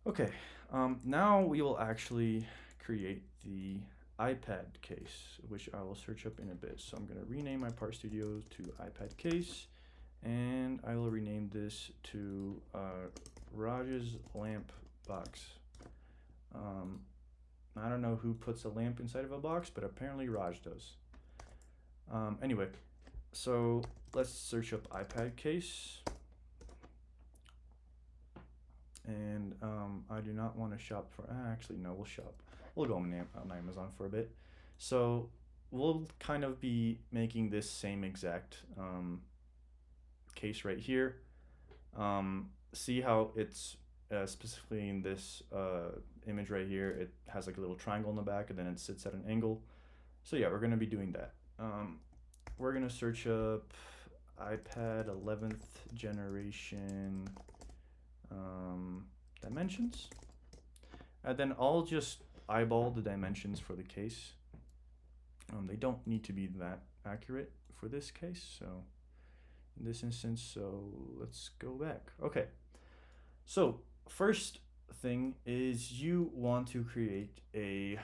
Okay, now we will actually create the iPad case, which I will search up in a bit. So I'm going to rename my Part Studio to iPad case, and I will rename this to Raj's lamp box. I don't know who puts a lamp inside of a box, but apparently Raj does. Anyway, so let's search up iPad case. And I do not want to shop for, actually, no, we'll shop. We'll go on Amazon for a bit. So we'll kind of be making this same exact case right here. See how it's specifically in this image right here, it has like a little triangle in the back and then it sits at an angle. So yeah, we're going to be doing that. We're going to search up iPad 11th generation dimensions, and then I'll just eyeball the dimensions for the case. They don't need to be that accurate for this case, so in this instance, so let's go back. Okay, so first thing is you want to create a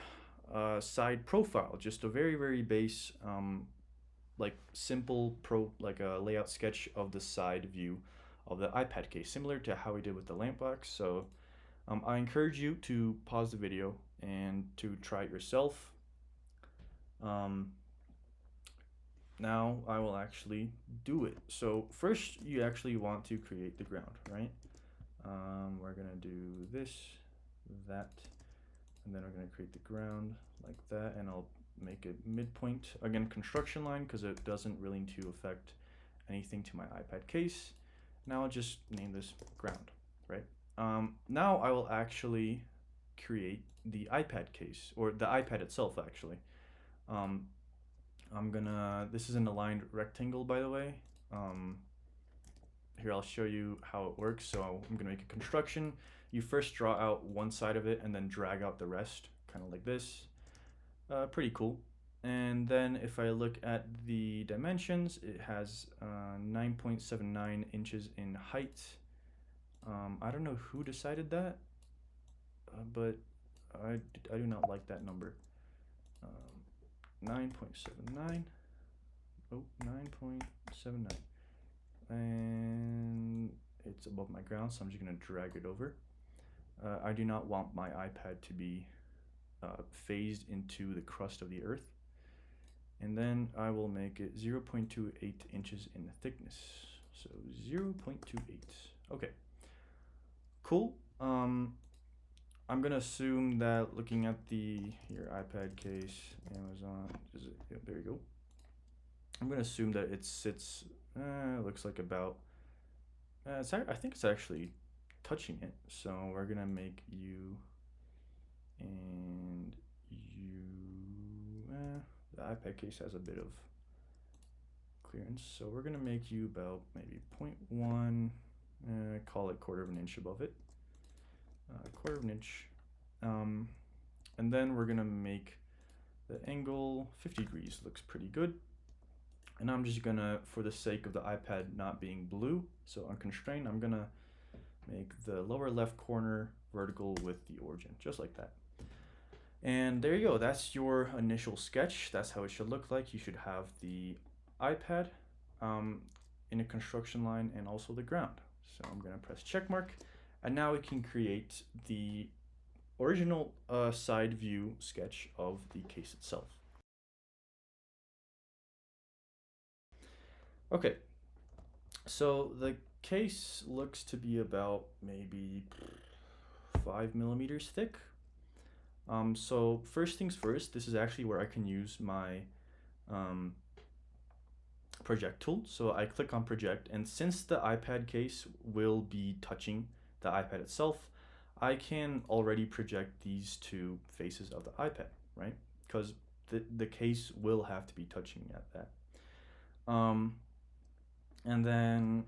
side profile, just a very base like simple like a layout sketch of the side view of the iPad case, similar to how we did with the lamp box. So I encourage you to pause the video and to try it yourself. Now I will actually do it. So first you actually want to create the ground, right? We're gonna do this, that, and then we're gonna create the ground like that, and I'll make it midpoint. Again, construction line, because it doesn't really need to affect anything to my iPad case. Now I'll just name this ground, right? Now I will actually create the iPad case, or the iPad itself actually. This is an aligned rectangle, by the way. Here I'll show you how it works. So I'm gonna make a construction. You first draw out one side of it and then drag out the rest, kind of like this. Pretty cool. And then if I look at the dimensions, it has 9.79 inches in height. I don't know who decided that, but I do not like that number. 9.79. Oh, 9.79. And it's above my ground, so I'm just going to drag it over. I do not want my iPad to be phased into the crust of the earth. And then I will make it 0.28 inches in thickness. So 0.28. Okay. Cool. I'm gonna assume that looking at your iPad case, Amazon, there you go. I'm gonna assume that it sits. Looks like about. I think it's actually touching it. So we're gonna make you and you. The iPad case has a bit of clearance, so we're gonna make you about maybe 0.1. Call it 1/4 of an inch above it. 1/4 of an inch. And then we're gonna make the angle 50 degrees. Looks pretty good. And I'm just gonna, for the sake of the iPad not being blue, so unconstrained, I'm gonna make the lower left corner vertical with the origin, just like that. And there you go, that's your initial sketch. That's how it should look like. You should have the iPad in a construction line and also the ground. So I'm gonna press check mark, and now we can create the original side view sketch of the case itself. Okay, so the case looks to be about maybe 5 millimeters thick. So first things first, this is actually where I can use my project tool. So I click on project, and since the iPad case will be touching the iPad itself, I can already project these two faces of the iPad, right? Because the case will have to be touching at that. And then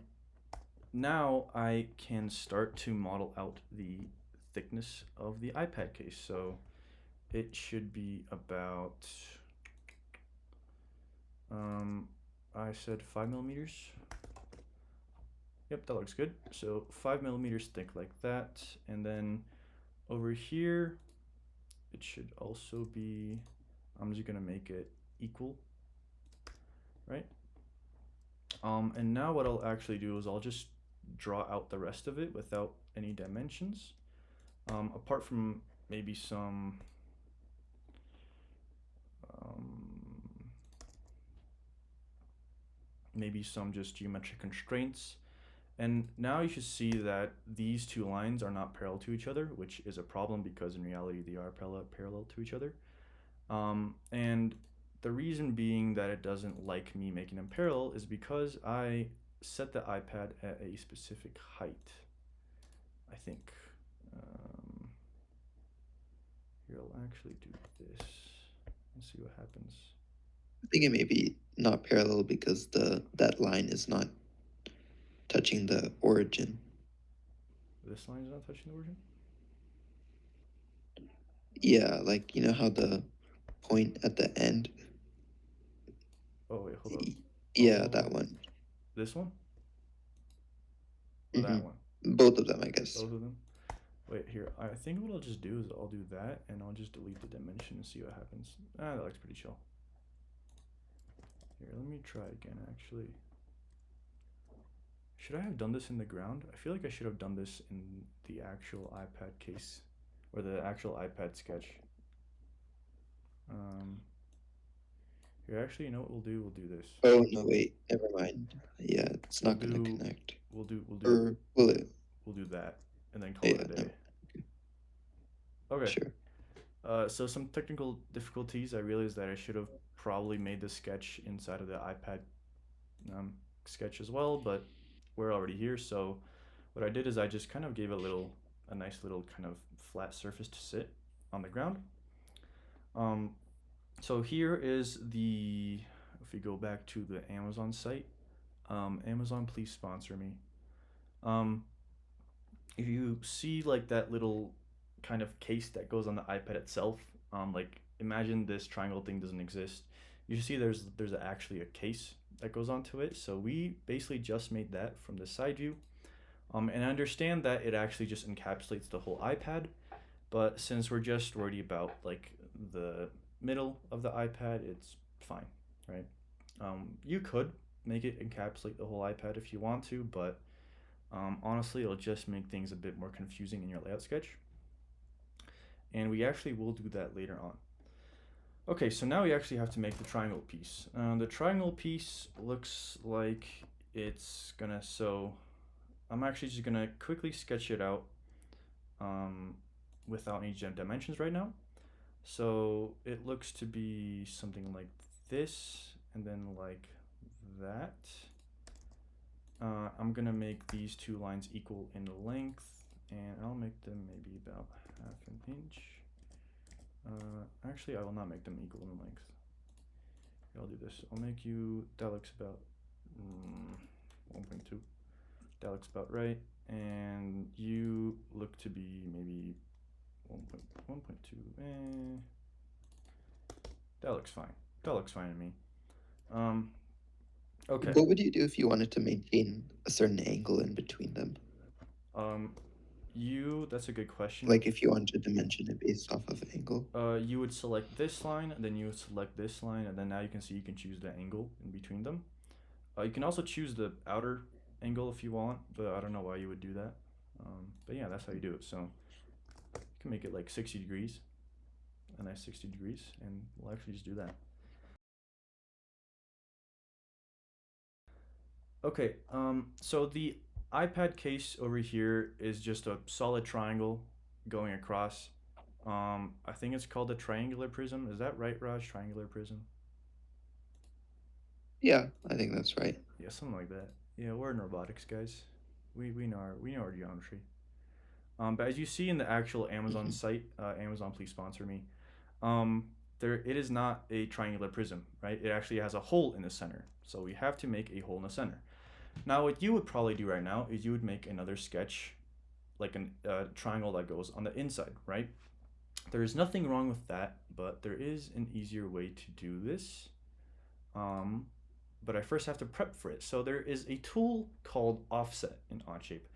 now I can start to model out the thickness of the iPad case. So it should be about, I said 5 millimeters. Yep, that looks good. So 5 millimeters thick like that. And then over here, it should also be, I'm just gonna make it equal, right? And now what I'll actually do is I'll just draw out the rest of it without any dimensions, apart from maybe um, some just geometric constraints. And now you should see that these two lines are not parallel to each other, which is a problem because in reality they are parallel to each other. And the reason being that it doesn't like me making them parallel is because I set the iPad at a specific height, I think. Um, Here, I'll actually do this and see what happens. I think it may be not parallel because that line is not touching the origin. This line is not touching the origin? Yeah, like you know how the point at the end. Oh, wait, hold up. Yeah, that Oh, one. this one? Or that Mm-hmm. one? Both of them, I guess. Both of them? Wait, here. I think what I'll just do is I'll do that and I'll just delete the dimension and see what happens. Ah, that looks pretty chill. Here, let me try again, actually. Should I have done this in the ground? I feel like I should have done this in the actual iPad case or the actual iPad sketch. Um, Here, actually, you know what we'll do? We'll do this. Oh no, wait, never mind. Yeah, it's We'll not gonna do, connect. we'll do, we'll do, Or will it? we'll do that, and then call it Yeah, a no. day. Okay. Sure. So some technical difficulties. I realized that I should have probably made the sketch inside of the iPad um, sketch as well, but we're already here. So what I did is I just kind of gave a nice little kind of flat surface to sit on the ground. Um, so here is if we go back to the Amazon site, Amazon, please sponsor me. Um, if you see like that little kind of case that goes on the iPad itself, like imagine this triangle thing doesn't exist. You see there's actually a case that goes onto it. So we basically just made that from the side view. And I understand that it actually just encapsulates the whole iPad, but since we're just worried about like the middle of the iPad, it's fine, right? You could make it encapsulate the whole iPad if you want to, but honestly, it'll just make things a bit more confusing in your layout sketch. And we actually will do that later on. Okay, so now we actually have to make the triangle piece. The triangle piece looks like so I'm actually just gonna quickly sketch it out um, without any dimensions right now. So it looks to be something like this, and then like that. I'm gonna make these two lines equal in length, and I'll make them maybe about half an inch. Actually, I will not make them equal in length. I'll do this. I'll make you, that looks about 1.2. That looks about right. And you look to be maybe 1.2. That looks fine. That looks fine to me. Okay. What would you do if you wanted to maintain a certain angle in between them? Um, that's a good question. Like if you wanted to dimension it based off of angle? You would select this line, and then you would select this line, and then now you can see you can choose the angle in between them. You can also choose the outer angle if you want, but I don't know why you would do that. But yeah, that's how you do it. So you can make it like 60 degrees, a nice 60 degrees, and we'll actually just do that. Okay, so the iPad case over here is just a solid triangle going across. I think it's called a triangular prism. Is that right, Raj? Triangular prism? Yeah, I think that's right. Yeah, something like that. Yeah, we're in robotics, guys. We know our geometry. But as you see in the actual Amazon Mm-hmm. site, Amazon, please sponsor me. Um, it is not a triangular prism, right? It actually has a hole in the center, so we have to make a hole in the center. Now, what you would probably do right now is you would make another sketch, like a triangle that goes on the inside, right? There is nothing wrong with that, but there is an easier way to do this. Um, but I first have to prep for it. So there is a tool called offset in Onshape.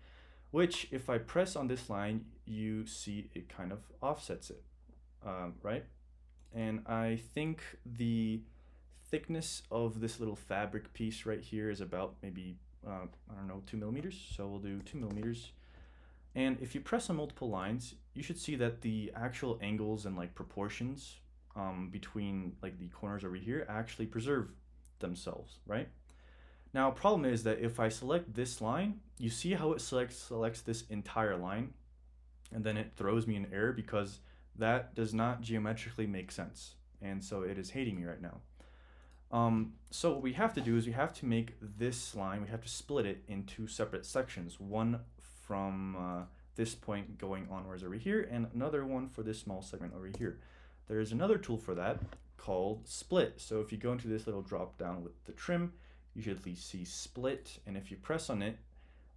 which if I press on this line, you see it kind of offsets it, right? And I think the thickness of this little fabric piece right here is about maybe, I don't know, 2 millimeters. So we'll do 2 millimeters. And if you press on multiple lines, you should see that the actual angles and like proportions between like the corners over here actually preserve themselves, right? Now, problem is that if I select this line, you see how it selects this entire line, and then it throws me an error because that does not geometrically make sense, and so it is hating me right now. So what we have to do is we have to make this line, we have to split it into separate sections, one from this point going onwards over here, and another one for this small segment over here. There is another tool for that called split. So if you go into this little drop down with the trim, you should at least see split, and if you press on it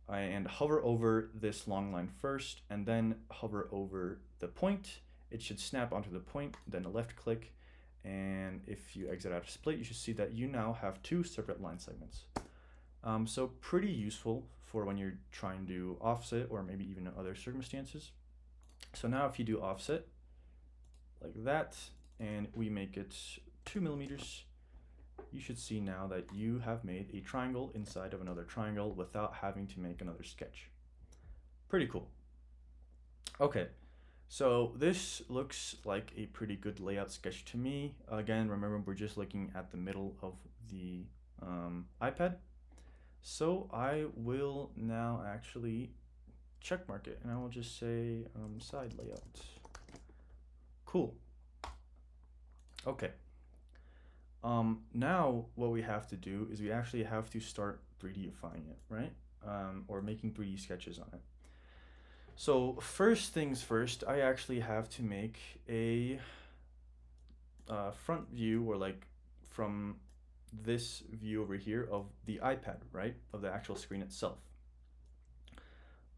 and hover over this long line first, and then hover over the point, it should snap onto the point, then a left click, and if you exit out of split, you should see that you now have two separate line segments. So pretty useful for when you're trying to offset or maybe even in other circumstances. So now if you do offset like that, and we make it 2 millimeters, you should see now that you have made a triangle inside of another triangle without having to make another sketch. Pretty cool. Okay, so this looks like a pretty good layout sketch to me. Again, remember we're just looking at the middle of the iPad. So I will now actually check mark it, and I will just say side layout. Cool. Okay. Now what we have to do is we actually have to start 3Difying it, right? Or making 3D sketches on it. So first things first, I actually have to make a front view, or like from this view over here of the iPad, right? Of the actual screen itself.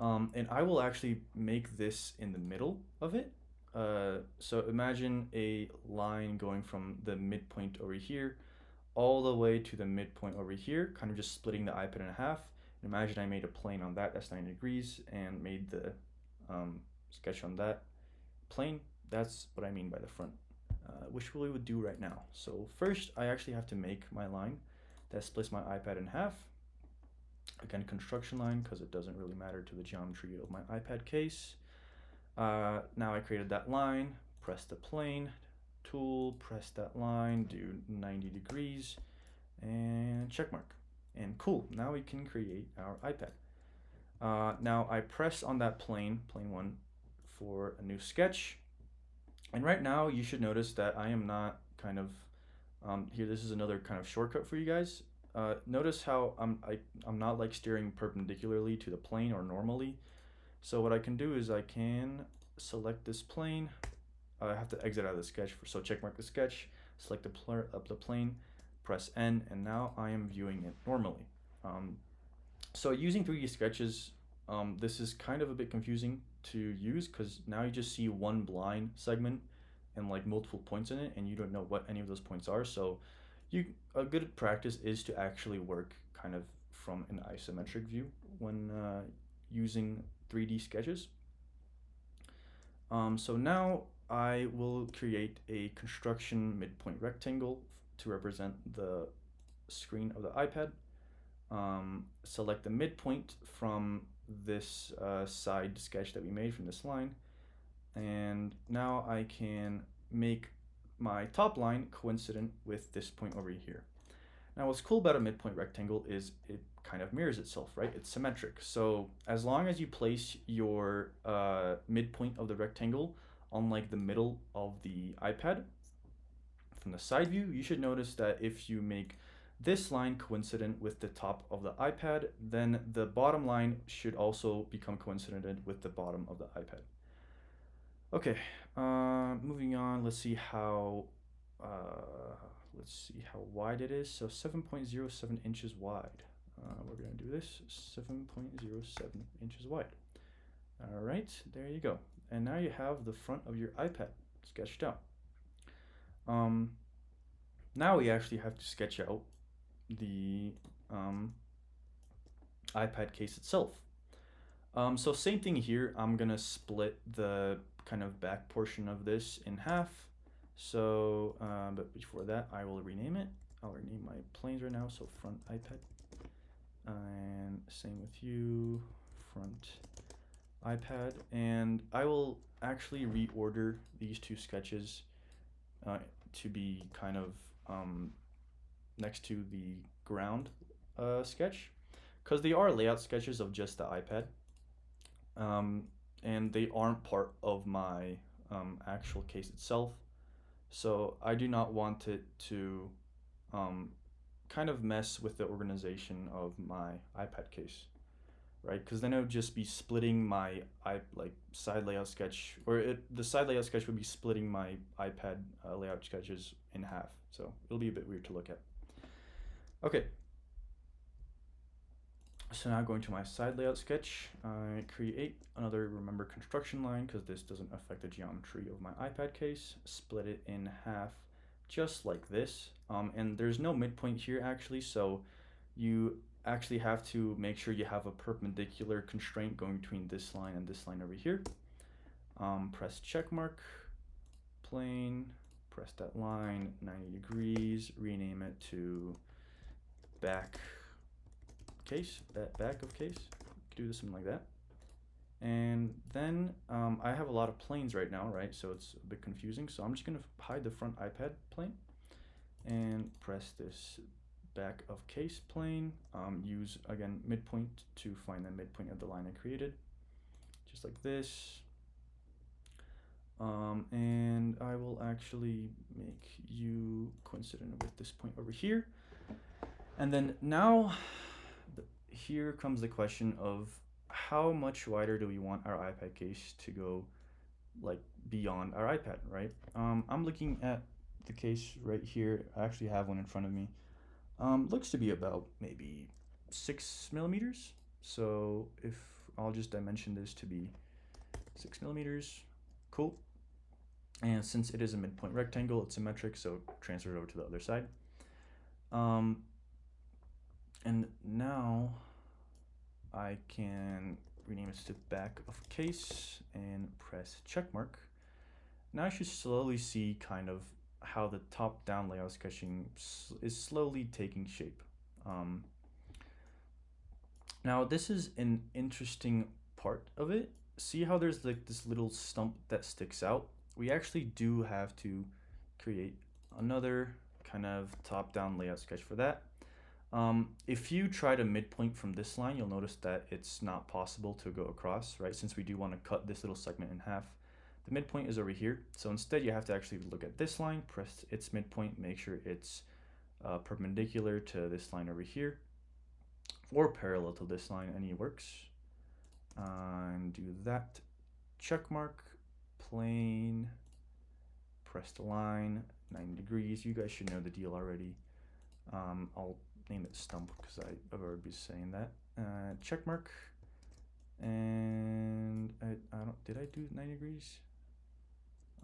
And I will actually make this in the middle of it. So imagine a line going from the midpoint over here all the way to the midpoint over here, kind of just splitting the iPad in half. Imagine I made a plane on that, that's 90 degrees, and made the sketch on that plane. That's what I mean by the front, which we would do right now. So first, I actually have to make my line that splits my iPad in half. Again, construction line, because it doesn't really matter to the geometry of my iPad case. Now I created that line, press the plane tool, press that line, do 90 degrees, and check mark. And cool, now we can create our iPad. Now I press on that plane one, for a new sketch. And right now you should notice that I am not kind of, here this is another kind of shortcut for you guys. Notice how I'm not like steering perpendicularly to the plane or normally. So what I can do is I can select this plane. I have to exit out of the sketch, so check mark the sketch, select the plane, press N, and now I am viewing it normally. So using 3D sketches, this is kind of a bit confusing to use because now you just see one blind segment and like multiple points in it, and you don't know what any of those points are. So a good practice is to actually work kind of from an isometric view when using 3D sketches. So now I will create a construction midpoint rectangle to represent the screen of the iPad. Select the midpoint from this side sketch that we made from this line, and now I can make my top line coincident with this point over here. Now what's cool about a midpoint rectangle is it kind of mirrors itself, right? It's symmetric. So as long as you place your midpoint of the rectangle on like the middle of the iPad from the side view, you should notice that if you make this line coincident with the top of the iPad, then the bottom line should also become coincident with the bottom of the iPad. Okay, moving on, let's see how wide it is. So 7.07 inches wide. We're gonna do this, 7.07 inches wide. All right, there you go. And now you have the front of your iPad sketched out. Now we actually have to sketch out the iPad case itself. So same thing here. I'm gonna split the kind of back portion of this in half. So, but before that, I will rename it. I'll rename my planes right now. So front iPad, and same with you, front iPad. And I will actually reorder these two sketches to be kind of next to the ground sketch, because they are layout sketches of just the iPad. Um, and they aren't part of my actual case itself. So I do not want it to um, kind of mess with the organization of my iPad case, right? Because then it would just be splitting my like side layout sketch, or the side layout sketch would be splitting my iPad layout sketches in half. So it'll be a bit weird to look at. Okay, so now going to my side layout sketch, I create another remember construction line because this doesn't affect the geometry of my iPad case. Split it in half just like this. And there's no midpoint here actually, so you actually have to make sure you have a perpendicular constraint going between this line and this line over here. Press check mark, plane, press that line 90 degrees, rename it to back case, back of case. Do something like that. And then I have a lot of planes right now, right? So it's a bit confusing. So I'm just gonna hide the front iPad plane and press this back of case plane. Use again midpoint to find the midpoint of the line I created, just like this. And I will actually make you coincident with this point over here. And then now here comes the question of how much wider do we want our iPad case to go, like beyond our iPad, right? I'm looking at the case right here. I actually have one in front of me. Looks to be about maybe 6 millimeters. So if I'll just dimension this to be 6 millimeters, cool. And since it is a midpoint rectangle, it's symmetric, so transfer it over to the other side. And now I can rename it to back of case and press check mark. Now I should slowly see kind of how the top down layout sketching is slowly taking shape. Now this is an interesting part of it. See how there's like this little stump that sticks out? We actually do have to create another kind of top down layout sketch for that. If you try to midpoint from this line, you'll notice that it's not possible to go across, right? Since we do want to cut this little segment in half. The midpoint is over here. So instead you have to actually look at this line, press its midpoint, make sure it's perpendicular to this line over here, or parallel to this line, any works. And do that, check mark, plane, press the line, 90 degrees. You guys should know the deal already. I'll name it stump because I've already been saying that. Check mark, and I don't, did I do 90 degrees?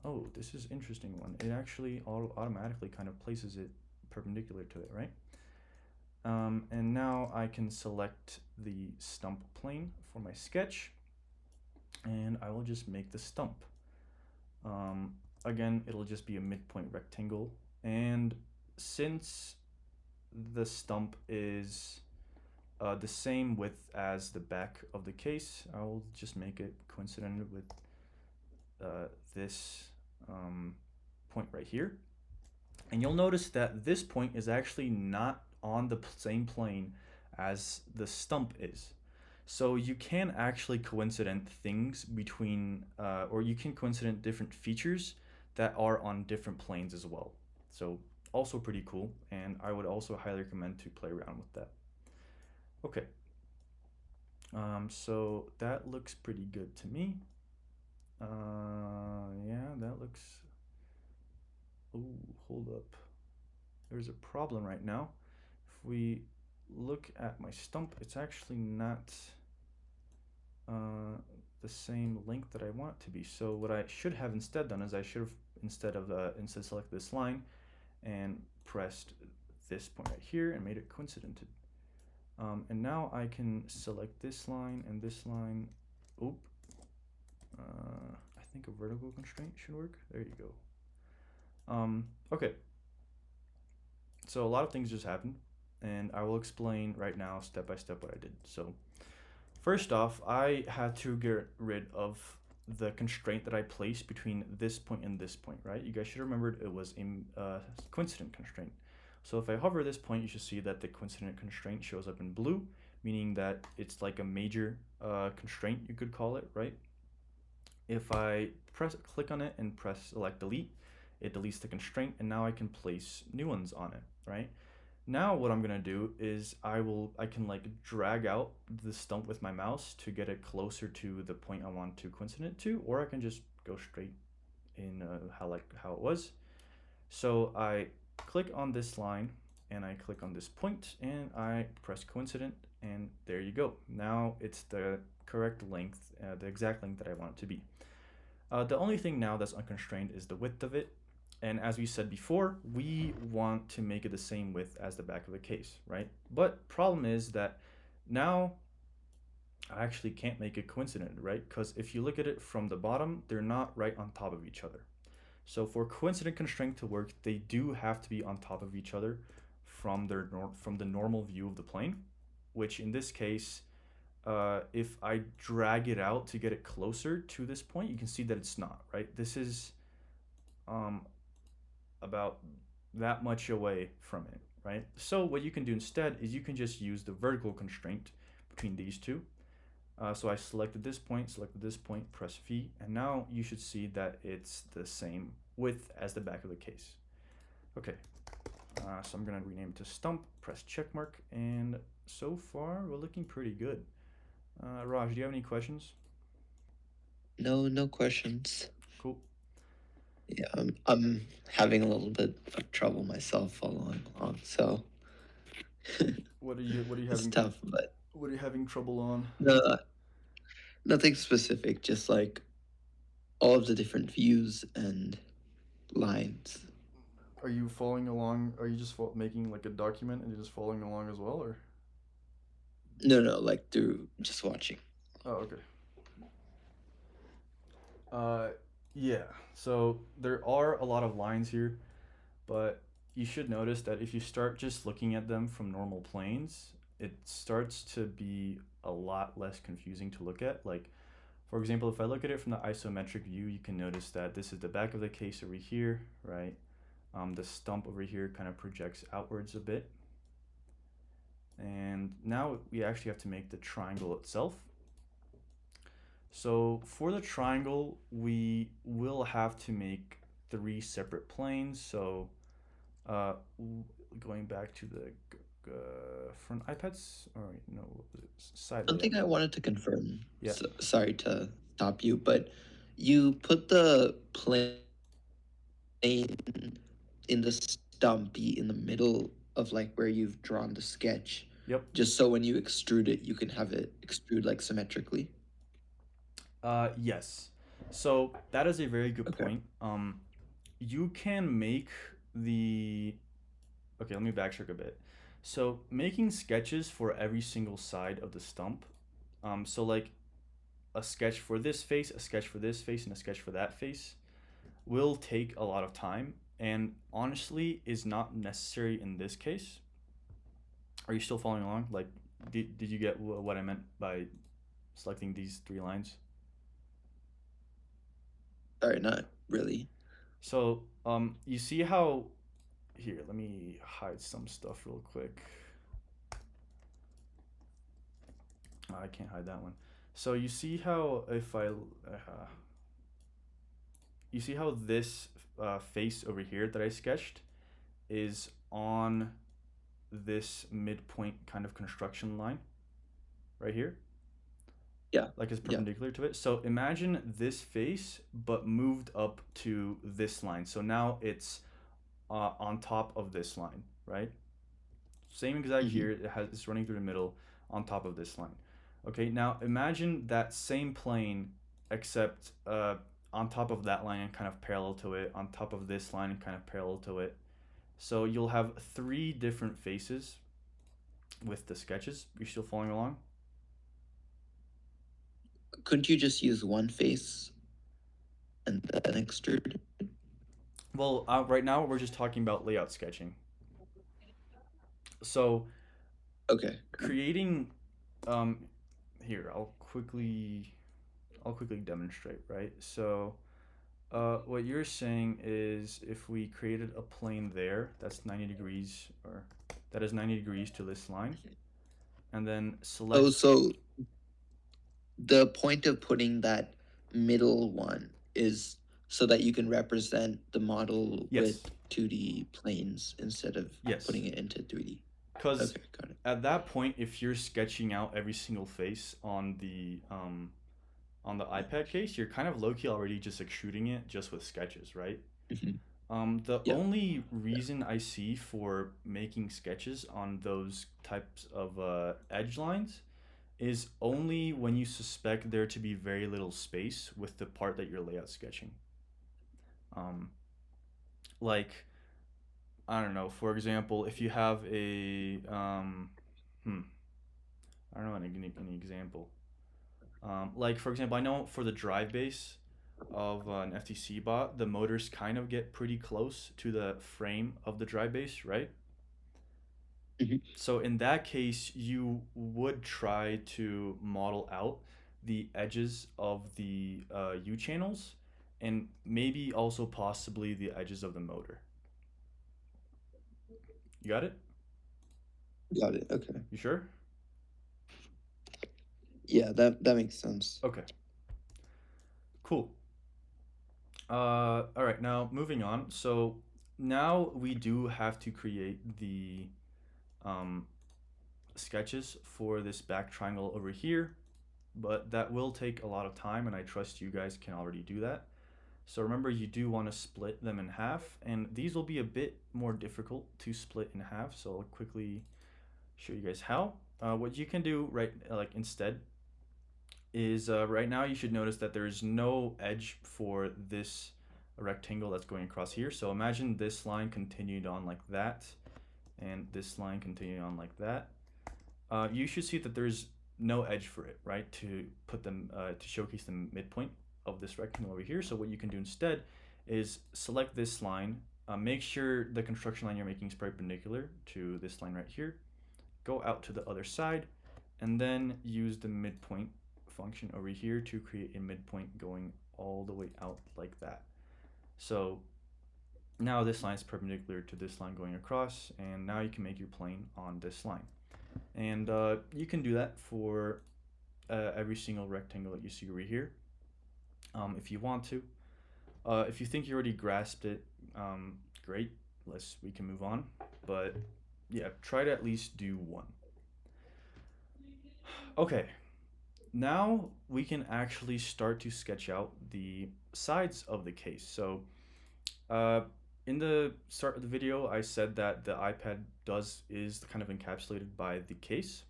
Oh, this is interesting one. It actually automatically kind of places it perpendicular to it, right? And now I can select the stump plane for my sketch, and I will just make the stump. Again, it'll just be a midpoint rectangle, and since the stump is the same width as the back of the case, I will just make it coincident with this point right here. And you'll notice that this point is actually not on the same plane as the stump is. So you can actually coincident things between, or you can coincident different features that are on different planes as well. So also pretty cool, and I would also highly recommend to play around with that. Okay, so that looks pretty good to me. Yeah, that looks, oh, hold up. There's a problem right now. If we look at my stump, it's actually not the same length that I want it to be. So what I should have instead done is I should have instead select this line and pressed this point right here and made it coincidented. And now I can select this line and this line. Oop. I think a vertical constraint should work. There you go. Okay. So a lot of things just happened, and I will explain right now step by step what I did. So first off, I had to get rid of the constraint that I placed between this point and this point, right? You guys should remember it was a coincident constraint. So if I hover this point, you should see that the coincident constraint shows up in blue, meaning that it's like a major constraint, you could call it, right? If I click on it and press select delete, it deletes the constraint, and now I can place new ones on it, right? Now what I'm gonna do is I can like drag out the stump with my mouse to get it closer to the point I want to coincident to, or I can just go straight in how it was. So I click on this line and I click on this point and I press coincident, and there you go. Now it's the correct length, the exact length that I want it to be. The only thing now that's unconstrained is the width of it. And as we said before, we want to make it the same width as the back of the case, right? But problem is that now I actually can't make it coincident, right? Because if you look at it from the bottom, they're not right on top of each other. So for coincident constraint to work, they do have to be on top of each other from the normal view of the plane, which in this case, if I drag it out to get it closer to this point, you can see that it's not, right? This is um, about that much away from it, right? So what you can do instead is you can just use the vertical constraint between these two. So I selected this point, press V, and now you should see that it's the same width as the back of the case. Okay, so I'm gonna rename it to stump, press check mark, and so far we're looking pretty good. Raj, do you have any questions? No questions. Cool. Yeah, I'm having a little bit of trouble myself following along, so What are you it's having tough, but what are you having trouble on? no, nothing specific, just like all of the different views and lines. Are you following along? Are you just making like a document and you're just following along as well, or? No, like through just watching. Oh, okay. Uh, yeah. So there are a lot of lines here, but you should notice that if you start just looking at them from normal planes, it starts to be a lot less confusing to look at. Like, for example, if I look at it from the isometric view, you can notice that this is the back of the case over here, right? The stump over here kind of projects outwards a bit. And now we actually have to make the triangle itself. So for the triangle, we will have to make 3 separate planes. So uh, going back to the front iPads, or no, what was it? Side One thing layout. I wanted to confirm, Yeah. sorry to stop you, but you put the plane in the stumpy in the middle of like where you've drawn the sketch, Yep. just so when you extrude it, you can have it extrude like symmetrically. Yes. So that is a very good Okay. point. You can make the. Okay, let me backtrack a bit. So making sketches for every single side of the stump. So like a sketch for this face, a sketch for this face, and a sketch for that face will take a lot of time, and honestly is not necessary in this case. Are you still following along? Like, did you get what I meant by selecting these 3 lines? Sorry, not really. So, you see how here, let me hide some stuff real quick. I can't hide that one. So you see how if I you see how this face over here that I sketched is on this midpoint kind of construction line right here, Yeah. like it's Yeah. perpendicular to it. So imagine this face but moved up to this line. So now it's on top of this line, right? Same exact Hmm. here. It's running through the middle on top of this line. Okay, now imagine that same plane, except on top of that line and kind of parallel to it, on top of this line and kind of parallel to it. So you'll have 3 different faces, with the sketches. You still following along? Couldn't you just use one face and then extrude? Well, right now we're just talking about layout sketching. So Okay. creating, um, here I'll quickly demonstrate, right? So what you're saying is if we created a plane there, that's 90 degrees, or that is 90 degrees to this line, and then Oh, select, so the point of putting that middle one is so that you can represent the model with yes, 2D planes instead of yes. putting it into 3D. Because Okay, got it. at that point, if you're sketching out every single face on the iPad case, you're kind of low key already just extruding it just with sketches, right? Hmm. The Yeah, only reason I see for making sketches on those types of edge lines is only when you suspect there to be very little space with the part that you're layout sketching. Um, like, I don't know, for example, if you have hmm, I don't know any example. Like, for example, I know for the drive base of an FTC bot, the motors kind of get pretty close to the frame of the drive base, right? hmm, So in that case, you would try to model out the edges of the U channels and maybe also possibly the edges of the motor. You got it? got it. Okay. You sure? Yeah, that makes sense. Okay, cool. All right, now moving on. So now we do have to create the um, sketches for this back triangle over here, but that will take a lot of time, and I trust you guys can already do that. So remember, you do want to split them in half, and these will be a bit more difficult to split in half. So I'll quickly show you guys how. What you can do right, like instead, is right now you should notice that there's no edge for this rectangle that's going across here. So imagine this line continued on like that, and this line continued on like that. You should see that there's no edge for it, right? To put them to showcase the midpoint of this rectangle over here. So what you can do instead is select this line, make sure the construction line you're making is perpendicular to this line right here. Go out to the other side, and then use the midpoint function over here to create a midpoint going all the way out like that. So now this line is perpendicular to this line going across, and now you can make your plane on this line. And you can do that for every single rectangle that you see over here if you want to. If you think you already grasped it, great. We can move on. But yeah, try to at least do one. Okay, now we can actually start to sketch out the sides of the case. So uh, in the start of the video, I said that the iPad is kind of encapsulated by the case,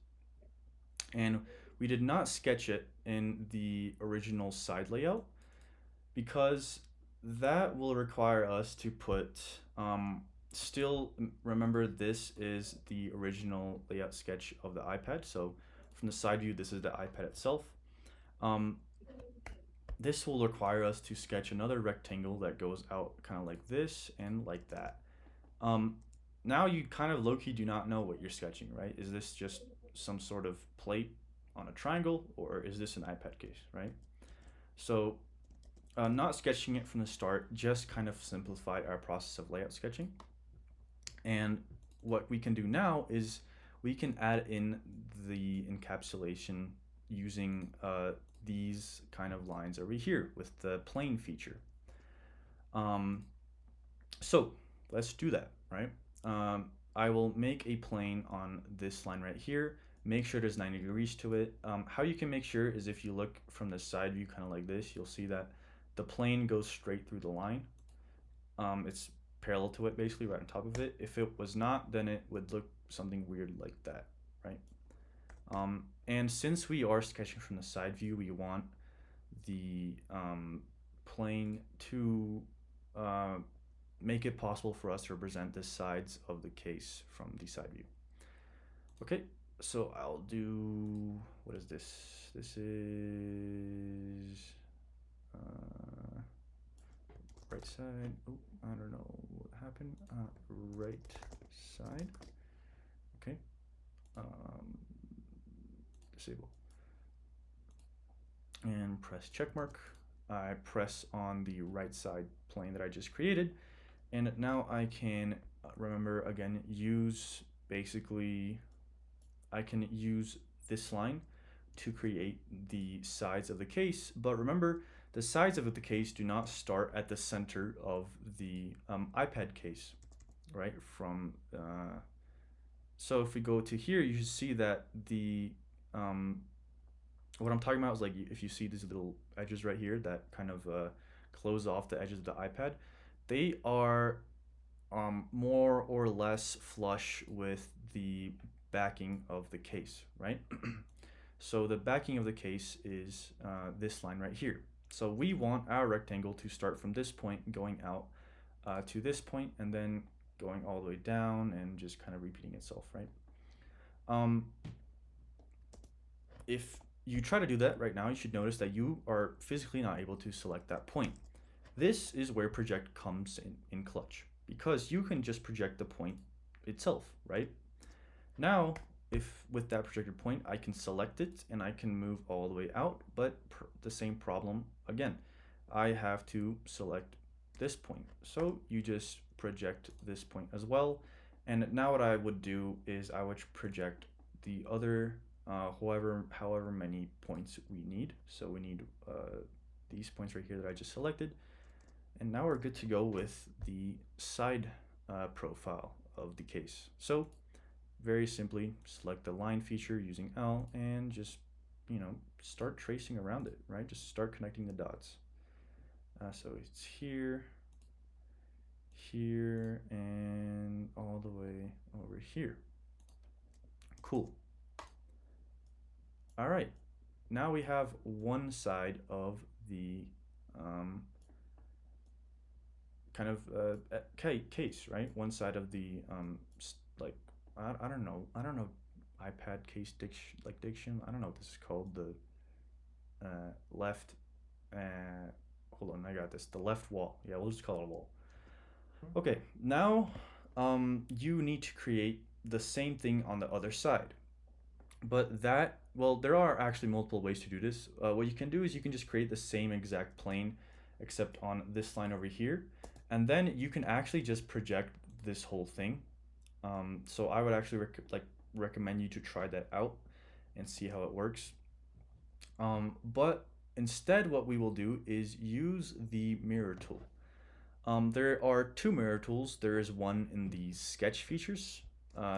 and we did not sketch it in the original side layout because that will require us to put still remember this is the original layout sketch of the iPad. So from the side view, this is the iPad itself. um, this will require us to sketch another rectangle that goes out kind of like this and like that. um, Now you kind of low-key do not know what you're sketching, right? Is this just some sort of plate on a triangle, or is this an iPad case, right? So not sketching it from the start just kind of simplified our process of layout sketching. And what we can do now is we can add in the encapsulation using these kind of lines over here with the plane feature. Um, so let's do that, right? I will make a plane on this line right here. Make sure there's 90 degrees to it. How you can make sure is if you look from the side view kind of like this, you'll see that the plane goes straight through the line. It's parallel to it basically right on top of it. If it was not, then it would look something weird like that, right? And since we are sketching from the side view, we want the plane to uh, make it possible for us to represent the sides of the case from the side view. Okay, so I'll do, what is this? This is right side. Oh, I don't know what happened. Right side. Okay. Um, Disable. And press check mark. I press on the right side plane that I just created, and now I can remember again use basically I can use this line to create the sides of the case. But remember, the sides of the case do not start at the center of the iPad case, right? So if we go to here, you should see that the um, what I'm talking about is like if you see these little edges right here that kind of close off the edges of the iPad, they are more or less flush with the backing of the case, right? So the backing of the case is this line right here. So we want our rectangle to start from this point going out to this point and then going all the way down and just kind of repeating itself, right? Um, if you try to do that right now, you should notice that you are physically not able to select that point. This is where project comes in clutch because you can just project the point itself, right? Now, if with that projected point, I can select it and I can move all the way out, but the same problem again. I have to select this point. So you just project this point as well. And now what I would do is I would project the other however many points we need. So we need these points right here that I just selected. And now we're good to go with the side profile of the case. So very simply select the line feature using L and just, start tracing around it, right? Just start connecting the dots. So it's here, here, and all the way over here. Cool. All right. Now we have one side of the kind of case, right? One side of the like I don't know iPad case diction. I don't know what this is called. The left. Hold on, I got this. The left wall. Yeah, we'll just call it a wall. Okay, now you need to create the same thing on the other side. But there are actually multiple ways to do this. What you can do is you can just create the same exact plane, except on this line over here, and then you can actually just project this whole thing. So I would actually recommend you to try that out and see how it works. But instead, what we will do is use the mirror tool. There are two mirror tools. There is one in the sketch features.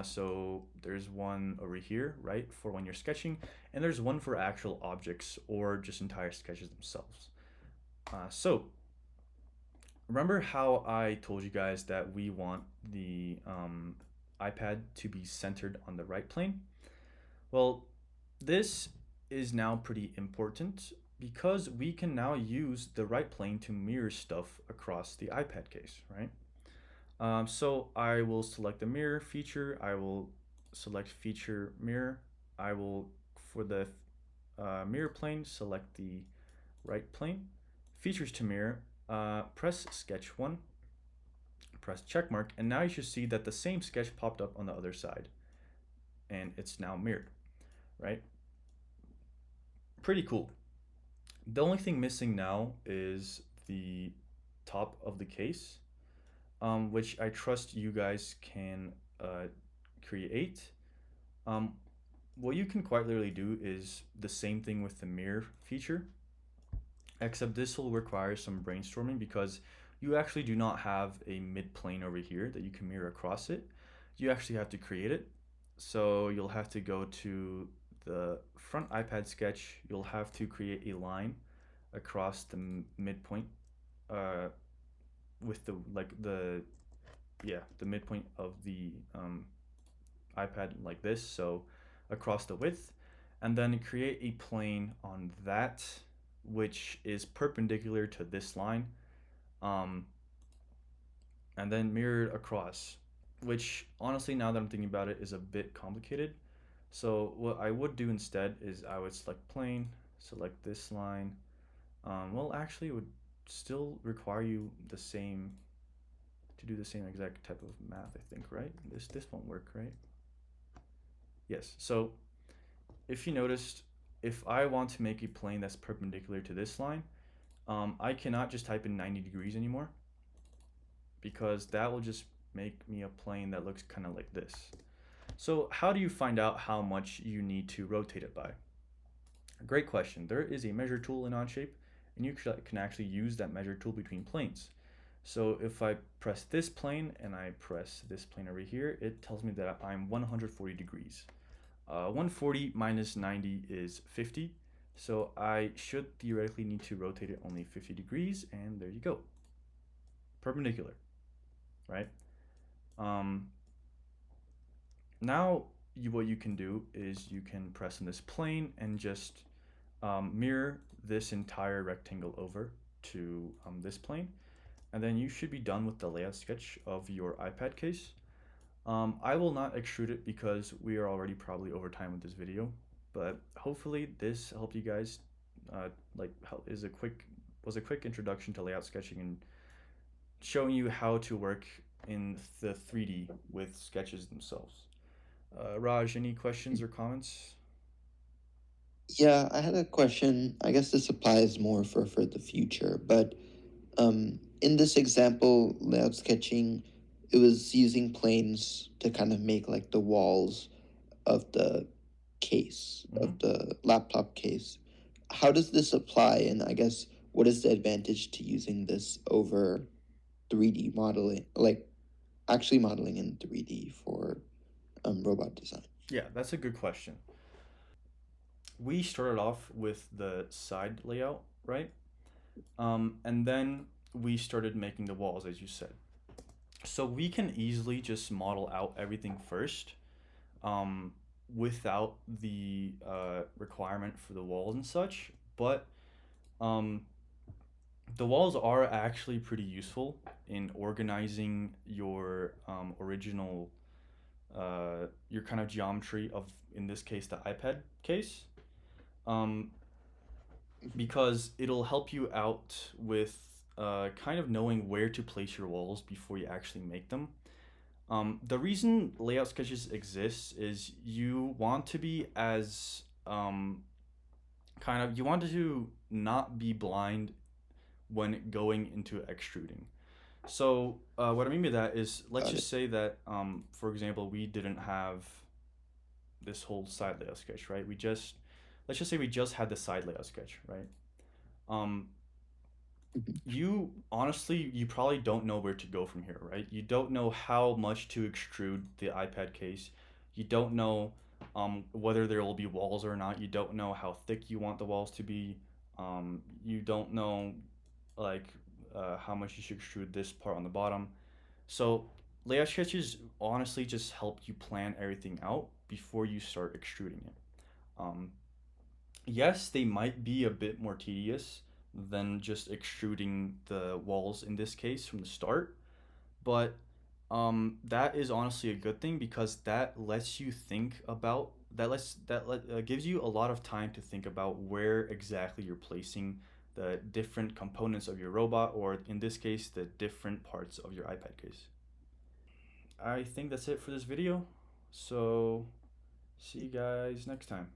So there's one over here, right, for when you're sketching, and there's one for actual objects or just entire sketches themselves. So remember how I told you guys that we want the iPad to be centered on the right plane? Well, this is now pretty important because we can now use the right plane to mirror stuff across the iPad case, right? So I will select the mirror feature. I will select feature mirror. I will, for the mirror plane, select the right plane. Features to mirror, press sketch 1, press check mark, and now you should see that the same sketch popped up on the other side. And it's now mirrored, right? Pretty cool. The only thing missing now is the top of the case, which I trust you guys can create. Um, what you can quite literally do is the same thing with the mirror feature, except this will require some brainstorming because you actually do not have a mid plane over here that you can mirror across it. You actually have to create it. So you'll have to go to the front iPad sketch. You'll have to create a line across the midpoint uh, with the midpoint of the iPad like this, so across the width, and then create a plane on that which is perpendicular to this line, um, and then mirrored across, which honestly, now that I'm thinking about it, is a bit complicated. So what I would do instead is I would select plane, select this line. Well, actually, it would still require you the same to do the same exact type of math, I think, right? This won't work, right? Yes. So if you noticed, if I want to make a plane that's perpendicular to this line, I cannot just type in 90 degrees anymore because that will just make me a plane that looks kind of like this. So how do you find out how much you need to rotate it by? Great question. There is a measure tool in Onshape, and you can actually use that measure tool between planes. So if I press this plane and I press this plane over here, it tells me that I'm 140 degrees. 140 minus 90 is 50. So I should theoretically need to rotate it only 50 degrees, and there you go. Perpendicular, right? Um, Now, what you can do is you can press on this plane and just mirror this entire rectangle over to this plane. And then you should be done with the layout sketch of your iPad case. I will not extrude it because we are already probably over time with this video, but hopefully this helped you guys. Like is a quick was a quick introduction to layout sketching and showing you how to work in the 3D with sketches themselves. Raj, any questions or comments? Yeah, I had a question. I guess this applies more for the future, but in this example, layout sketching, it was using planes to kind of make like the walls of the case, Mm-hmm. of the laptop case. How does this apply? And I guess what is the advantage to using this over 3D modeling, like actually modeling in 3D for robot design? Yeah, that's a good question. We started off with the side layout, right? And then we started making the walls, as you said. So we can easily just model out everything first, um, without the requirement for the walls and such. But um, the walls are actually pretty useful in organizing your original, your kind of geometry of, in this case, the iPad case. Um, because it'll help you out with kind of knowing where to place your walls before you actually make them. The reason layout sketches exist is you want to be as kind of you want to not be blind when going into extruding. So what I mean by that is, let's Got just it. say that for example, we didn't have this whole side layout sketch, right? Let's just say we just had the side layout sketch, right? Um, you honestly, you probably don't know where to go from here, right? You don't know how much to extrude the iPad case. You don't know whether there will be walls or not. You don't know how thick you want the walls to be. You don't know like how much you should extrude this part on the bottom. So layout sketches honestly just help you plan everything out before you start extruding it. Um, yes, they might be a bit more tedious than just extruding the walls in this case from the start, but that is honestly a good thing because that lets you think about gives you a lot of time to think about where exactly you're placing the different components of your robot, or in this case, the different parts of your iPad case. I think that's it for this video. So, see you guys next time.